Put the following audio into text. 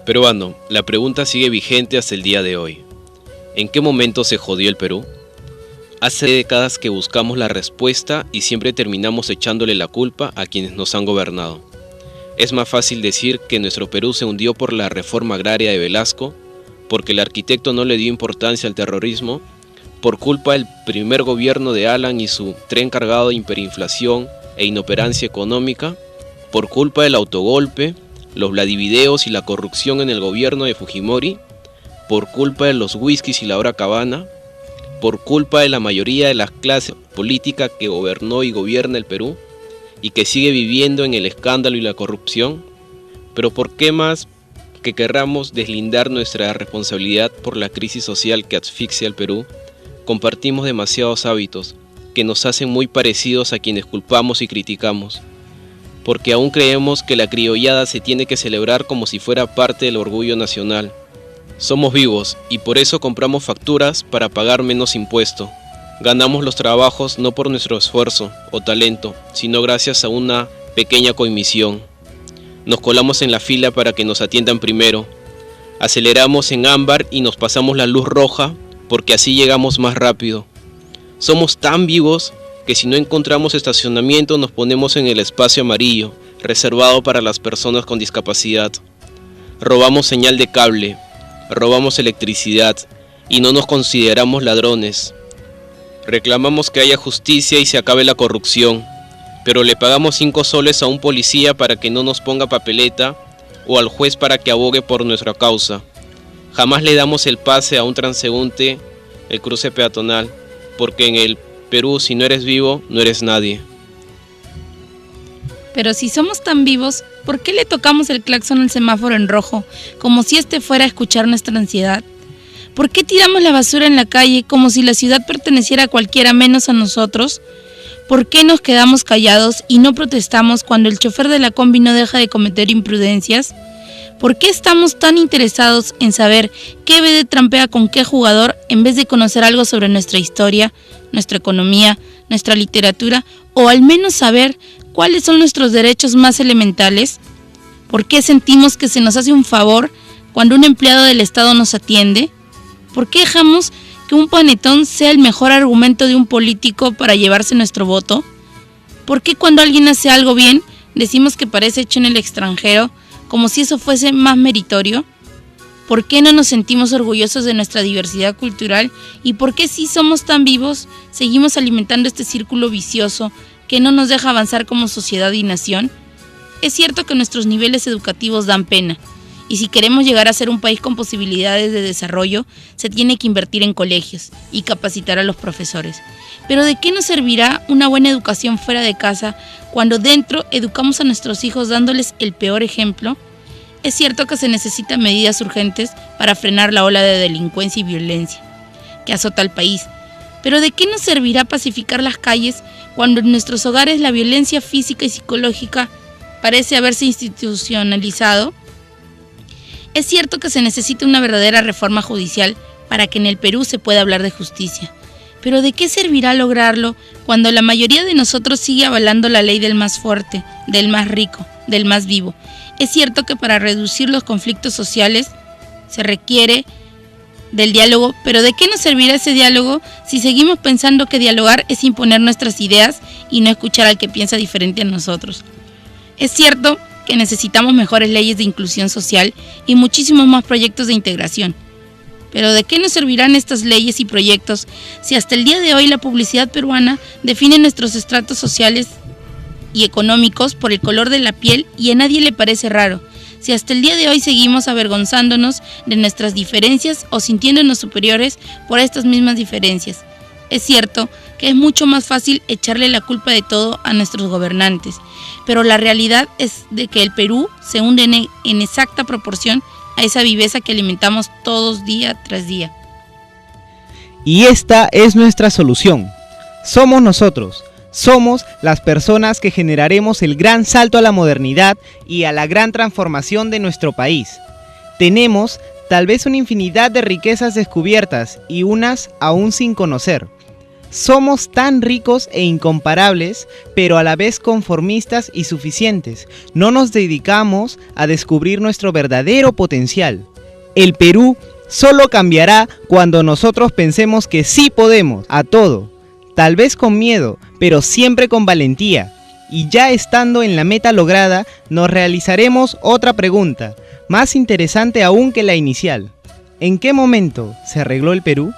Peruano, la pregunta sigue vigente hasta el día de hoy. ¿En qué momento se jodió el Perú? Hace décadas que buscamos la respuesta y siempre terminamos echándole la culpa a quienes nos han gobernado. Es más fácil decir que nuestro Perú se hundió por la reforma agraria de Velasco, porque el arquitecto no le dio importancia al terrorismo, por culpa del primer gobierno de Alan y su tren cargado de hiperinflación e inoperancia económica, por culpa del autogolpe, los Vladivideos y la corrupción en el gobierno de Fujimori, por culpa de los whiskies y la hora cabana, por culpa de la mayoría de la clase política que gobernó y gobierna el Perú y que sigue viviendo en el escándalo y la corrupción. Pero ¿por qué más que querramos deslindar nuestra responsabilidad por la crisis social que asfixia al Perú? Compartimos demasiados hábitos que nos hacen muy parecidos a quienes culpamos y criticamos, porque aún creemos que la criollada se tiene que celebrar como si fuera parte del orgullo nacional. Somos vivos y por eso compramos facturas para pagar menos impuesto. Ganamos los trabajos no por nuestro esfuerzo o talento, sino gracias a una pequeña comisión. Nos colamos en la fila para que nos atiendan primero. Aceleramos en ámbar y nos pasamos la luz roja porque así llegamos más rápido. Somos tan vivos que si no encontramos estacionamiento nos ponemos en el espacio amarillo, reservado para las personas con discapacidad. Robamos señal de cable, robamos electricidad y no nos consideramos ladrones. Reclamamos que haya justicia y se acabe la corrupción, pero le pagamos 5 soles a un policía para que no nos ponga papeleta o al juez para que abogue por nuestra causa. Jamás le damos el pase a un transeúnte el cruce peatonal, porque en el Perú, si no eres vivo, no eres nadie. Pero si somos tan vivos, ¿por qué le tocamos el claxon al semáforo en rojo, como si este fuera a escuchar nuestra ansiedad? ¿Por qué tiramos la basura en la calle, como si la ciudad perteneciera a cualquiera menos a nosotros? ¿Por qué nos quedamos callados y no protestamos cuando el chofer de la combi no deja de cometer imprudencias? ¿Por qué estamos tan interesados en saber qué BD trampea con qué jugador en vez de conocer algo sobre nuestra historia, nuestra economía, nuestra literatura o al menos saber cuáles son nuestros derechos más elementales? ¿Por qué sentimos que se nos hace un favor cuando un empleado del Estado nos atiende? ¿Por qué dejamos que un panetón sea el mejor argumento de un político para llevarse nuestro voto? ¿Por qué cuando alguien hace algo bien decimos que parece hecho en el extranjero, como si eso fuese más meritorio? ¿Por qué no nos sentimos orgullosos de nuestra diversidad cultural? ¿Y por qué si somos tan vivos seguimos alimentando este círculo vicioso que no nos deja avanzar como sociedad y nación? Es cierto que nuestros niveles educativos dan pena, y si queremos llegar a ser un país con posibilidades de desarrollo, se tiene que invertir en colegios y capacitar a los profesores. Pero ¿de qué nos servirá una buena educación fuera de casa cuando dentro educamos a nuestros hijos dándoles el peor ejemplo? Es cierto que se necesitan medidas urgentes para frenar la ola de delincuencia y violencia que azota al país, pero ¿de qué nos servirá pacificar las calles cuando en nuestros hogares la violencia física y psicológica parece haberse institucionalizado? Es cierto que se necesita una verdadera reforma judicial para que en el Perú se pueda hablar de justicia, pero ¿de qué servirá lograrlo cuando la mayoría de nosotros sigue avalando la ley del más fuerte, del más rico, del más vivo? Es cierto que para reducir los conflictos sociales se requiere del diálogo, pero ¿de qué nos servirá ese diálogo si seguimos pensando que dialogar es imponer nuestras ideas y no escuchar al que piensa diferente a nosotros? Es cierto que necesitamos mejores leyes de inclusión social y muchísimos más proyectos de integración. Pero ¿de qué nos servirán estas leyes y proyectos si hasta el día de hoy la publicidad peruana define nuestros estratos sociales y económicos por el color de la piel y a nadie le parece raro? Si hasta el día de hoy seguimos avergonzándonos de nuestras diferencias o sintiéndonos superiores por estas mismas diferencias. Es cierto que es mucho más fácil echarle la culpa de todo a nuestros gobernantes, pero la realidad es de que el Perú se hunde en exacta proporción a esa viveza que alimentamos todos día tras día. Y esta es nuestra solución. Somos nosotros. Somos las personas que generaremos el gran salto a la modernidad y a la gran transformación de nuestro país. Tenemos tal vez una infinidad de riquezas descubiertas y unas aún sin conocer. Somos tan ricos e incomparables, pero a la vez conformistas y suficientes. No nos dedicamos a descubrir nuestro verdadero potencial. El Perú solo cambiará cuando nosotros pensemos que sí podemos a todo. Tal vez con miedo, pero siempre con valentía. Y ya estando en la meta lograda, nos realizaremos otra pregunta, más interesante aún que la inicial. ¿En qué momento se arregló el Perú?